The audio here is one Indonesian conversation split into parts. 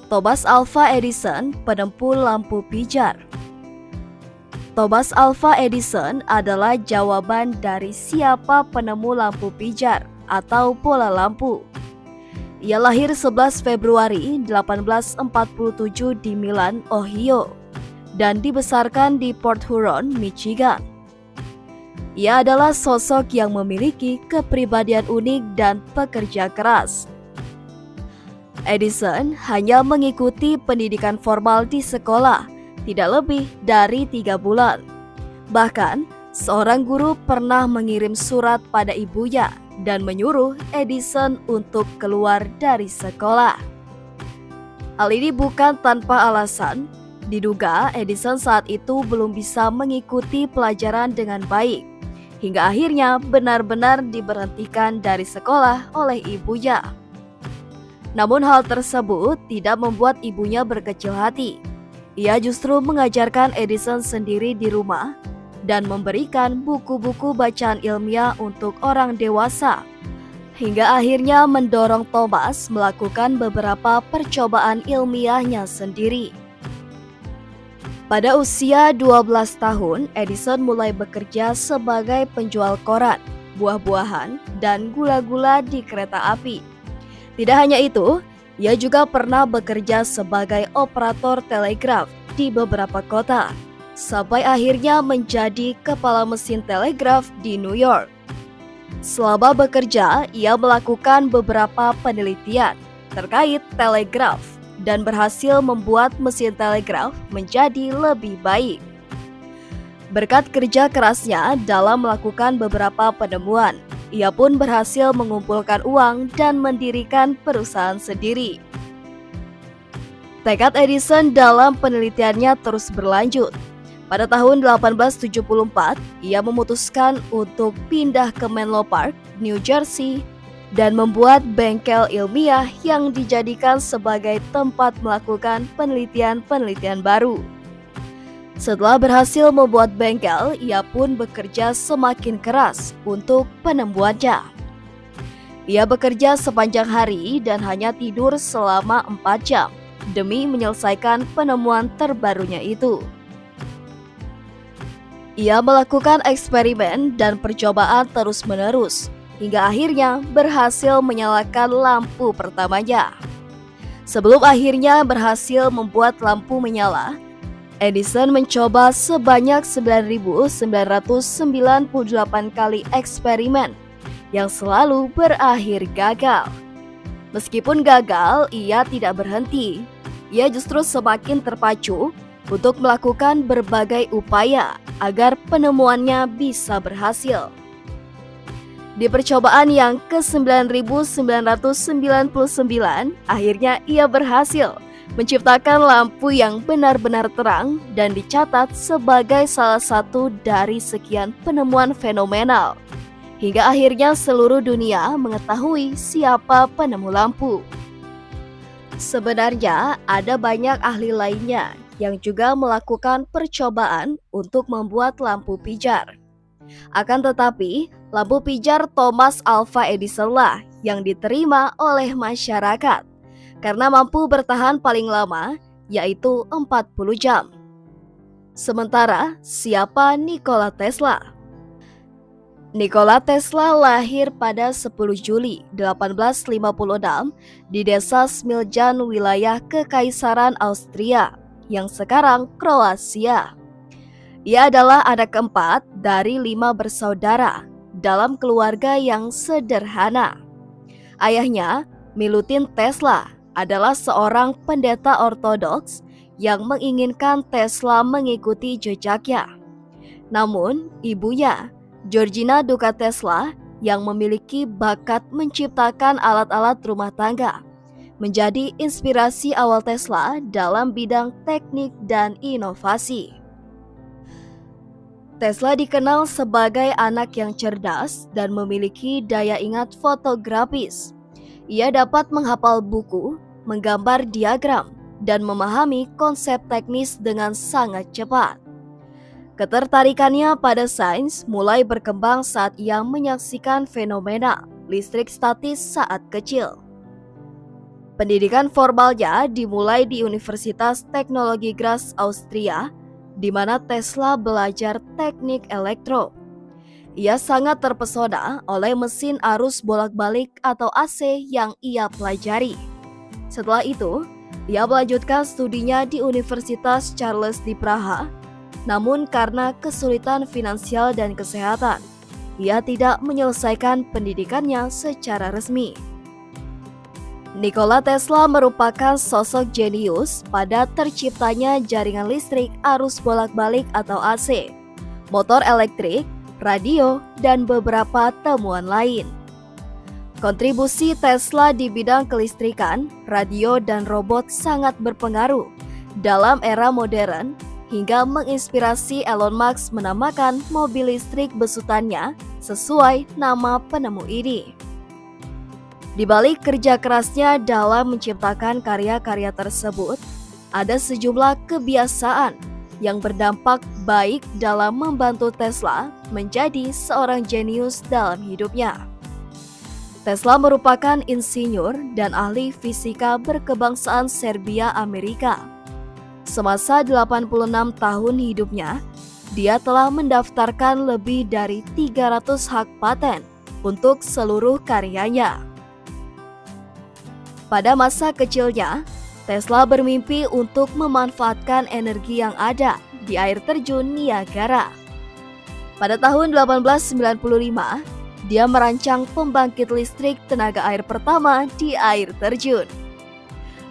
Thomas Alva Edison, penempuh lampu pijar. Thomas Alva Edison adalah jawaban dari siapa penemu lampu pijar atau bola lampu. Ia lahir 11 Februari 1847 di Milan, Ohio, dan dibesarkan di Port Huron, Michigan. Ia adalah sosok yang memiliki kepribadian unik dan pekerja keras. Edison hanya mengikuti pendidikan formal di sekolah, tidak lebih dari 3 bulan. Bahkan, seorang guru pernah mengirim surat pada ibunya dan menyuruh Edison untuk keluar dari sekolah. Hal ini bukan tanpa alasan. Diduga Edison saat itu belum bisa mengikuti pelajaran dengan baik, hingga akhirnya benar-benar diberhentikan dari sekolah oleh ibunya. Namun hal tersebut tidak membuat ibunya berkecil hati. Ia justru mengajarkan Edison sendiri di rumah dan memberikan buku-buku bacaan ilmiah untuk orang dewasa, hingga akhirnya mendorong Thomas melakukan beberapa percobaan ilmiahnya sendiri. Pada usia 12 tahun, Edison mulai bekerja sebagai penjual koran, buah-buahan, dan gula-gula di kereta api. Tidak hanya itu, ia juga pernah bekerja sebagai operator telegraf di beberapa kota, sampai akhirnya menjadi kepala mesin telegraf di New York. Selama bekerja, ia melakukan beberapa penelitian terkait telegraf dan berhasil membuat mesin telegraf menjadi lebih baik. Berkat kerja kerasnya dalam melakukan beberapa penemuan, ia pun berhasil mengumpulkan uang dan mendirikan perusahaan sendiri. Tekad Edison dalam penelitiannya terus berlanjut. Pada tahun 1874, ia memutuskan untuk pindah ke Menlo Park, New Jersey, dan membuat bengkel ilmiah yang dijadikan sebagai tempat melakukan penelitian-penelitian baru. Setelah berhasil membuat bengkel, ia pun bekerja semakin keras untuk penemuannya. Ia bekerja sepanjang hari dan hanya tidur selama 4 jam demi menyelesaikan penemuan terbarunya itu. Ia melakukan eksperimen dan percobaan terus-menerus, hingga akhirnya berhasil menyalakan lampu pertamanya. Sebelum akhirnya berhasil membuat lampu menyala, Edison mencoba sebanyak 9.998 kali eksperimen yang selalu berakhir gagal. Meskipun gagal, ia tidak berhenti. Ia justru semakin terpacu untuk melakukan berbagai upaya agar penemuannya bisa berhasil. Di percobaan yang ke-9.999, akhirnya ia berhasil menciptakan lampu yang benar-benar terang dan dicatat sebagai salah satu dari sekian penemuan fenomenal. Hingga akhirnya seluruh dunia mengetahui siapa penemu lampu. Sebenarnya ada banyak ahli lainnya yang juga melakukan percobaan untuk membuat lampu pijar. Akan tetapi, lampu pijar Thomas Alva Edison lah yang diterima oleh masyarakat karena mampu bertahan paling lama, yaitu 40 jam. Sementara, siapa Nikola Tesla? Nikola Tesla lahir pada 10 Juli 1856 di desa Smiljan, wilayah Kekaisaran Austria, yang sekarang Kroasia. Ia adalah anak keempat dari 5 bersaudara dalam keluarga yang sederhana. Ayahnya, Milutin Tesla, adalah seorang pendeta ortodoks yang menginginkan Tesla mengikuti jejaknya. Namun, ibunya, Georgina Duka Tesla, yang memiliki bakat menciptakan alat-alat rumah tangga, menjadi inspirasi awal Tesla dalam bidang teknik dan inovasi. Tesla dikenal sebagai anak yang cerdas dan memiliki daya ingat fotografis. Ia dapat menghafal buku, menggambar diagram, dan memahami konsep teknis dengan sangat cepat. Ketertarikannya pada sains mulai berkembang saat ia menyaksikan fenomena listrik statis saat kecil. Pendidikan formalnya dimulai di Universitas Teknologi Graz, Austria, di mana Tesla belajar teknik elektro. Ia sangat terpesona oleh mesin arus bolak-balik atau AC yang ia pelajari. Setelah itu, ia melanjutkan studinya di Universitas Charles di Praha, namun karena kesulitan finansial dan kesehatan, ia tidak menyelesaikan pendidikannya secara resmi. Nikola Tesla merupakan sosok jenius pada terciptanya jaringan listrik arus bolak-balik atau AC, motor elektrik, radio, dan beberapa temuan lain. Kontribusi Tesla di bidang kelistrikan, radio, dan robot sangat berpengaruh dalam era modern hingga menginspirasi Elon Musk menamakan mobil listrik besutannya sesuai nama penemu ini. Di balik kerja kerasnya dalam menciptakan karya-karya tersebut, ada sejumlah kebiasaan yang berdampak baik dalam membantu Tesla menjadi seorang jenius dalam hidupnya. Tesla merupakan insinyur dan ahli fisika berkebangsaan Serbia Amerika. Semasa 86 tahun hidupnya, dia telah mendaftarkan lebih dari 300 hak paten untuk seluruh karyanya. Pada masa kecilnya, Tesla bermimpi untuk memanfaatkan energi yang ada di air terjun Niagara. Pada tahun 1895, dia merancang pembangkit listrik tenaga air pertama di air terjun.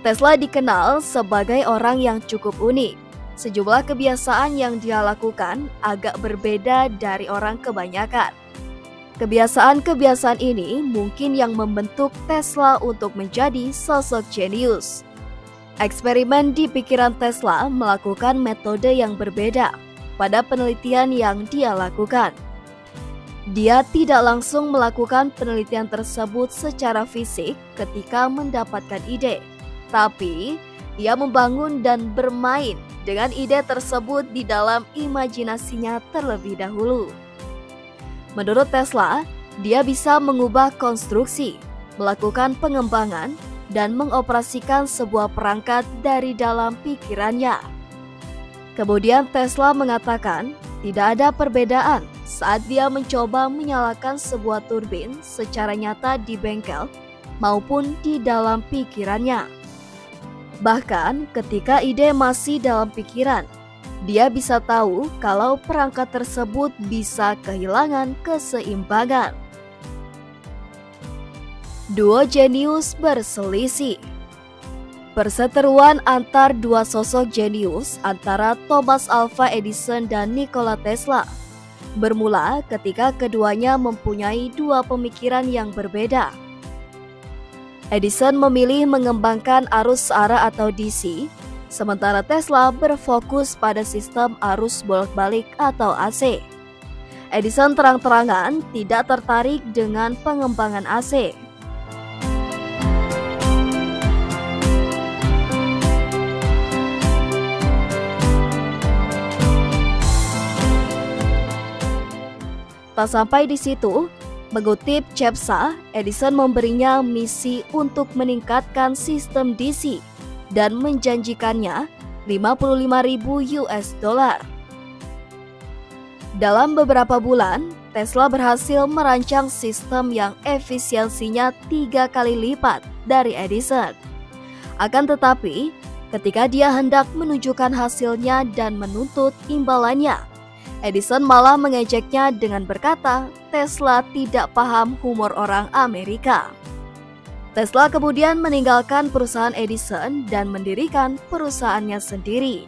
Tesla dikenal sebagai orang yang cukup unik. Sejumlah kebiasaan yang dia lakukan agak berbeda dari orang kebanyakan. Kebiasaan-kebiasaan ini mungkin yang membentuk Tesla untuk menjadi sosok jenius. Eksperimen di pikiran Tesla melakukan metode yang berbeda pada penelitian yang dia lakukan. Dia tidak langsung melakukan penelitian tersebut secara fisik ketika mendapatkan ide, tapi ia membangun dan bermain dengan ide tersebut di dalam imajinasinya terlebih dahulu. Menurut Tesla, dia bisa mengubah konstruksi, melakukan pengembangan, dan mengoperasikan sebuah perangkat dari dalam pikirannya. Kemudian Tesla mengatakan tidak ada perbedaan saat dia mencoba menyalakan sebuah turbin secara nyata di bengkel maupun di dalam pikirannya. Bahkan ketika ide masih dalam pikiran, dia bisa tahu kalau perangkat tersebut bisa kehilangan keseimbangan. Duo jenius berselisih. Perseteruan antar dua sosok jenius antara Thomas Alva Edison dan Nikola Tesla bermula ketika keduanya mempunyai dua pemikiran yang berbeda. Edison memilih mengembangkan arus searah atau DC, sementara Tesla berfokus pada sistem arus bolak-balik atau AC. Edison terang-terangan tidak tertarik dengan pengembangan AC. Tak sampai di situ, mengutip CEPSA, Edison memberinya misi untuk meningkatkan sistem DC dan menjanjikannya $55.000. Dalam beberapa bulan, Tesla berhasil merancang sistem yang efisiensinya 3 kali lipat dari Edison. Akan tetapi, ketika dia hendak menunjukkan hasilnya dan menuntut imbalannya, Edison malah mengejeknya dengan berkata, Tesla tidak paham humor orang Amerika. Tesla kemudian meninggalkan perusahaan Edison dan mendirikan perusahaannya sendiri.